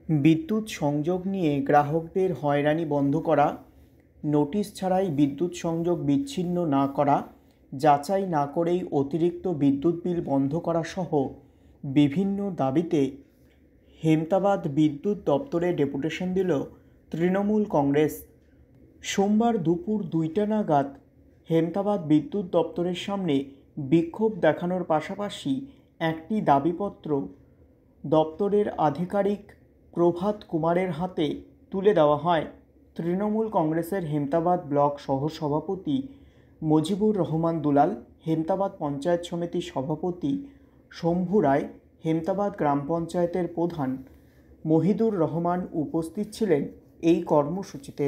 বিদ্যুৎ সংযোগ নিয়ে গ্রাহকদের হয়রানি বন্ধ করা, নোটিশ ছাড়াই বিদ্যুৎ সংযোগ বিচ্ছিন্ন না করা, যাচাই না করেই অতিরিক্ত বিদ্যুৎ বিল বন্ধ করা সহ বিভিন্ন দাবিতে হেমতাবাদ বিদ্যুৎ দপ্তরে ডেপুটেশন দিল তৃণমূল কংগ্রেস। সোমবার দুপুর 2টা নাগাদ হেমতাবাদ বিদ্যুৎ দপ্তরের সামনে বিক্ষোভ দেখানোর পাশাপাশি একটি দাবিপত্র দপ্তরের আধিকারিক প্রভাত কুমারের হাতে তুলে দেওয়া হয়। তৃণমূল কংগ্রেসের হেমতাবাদ ব্লক সহসভাপতি মুজিবুর রহমান দুলাল, হেমতাবাদ পঞ্চায়েত সমিতির সভাপতি শম্ভু রায়, হেমতাবাদ গ্রাম পঞ্চায়েতের প্রধান মহিদুর রহমান উপস্থিত ছিলেন এই কর্মসূচিতে।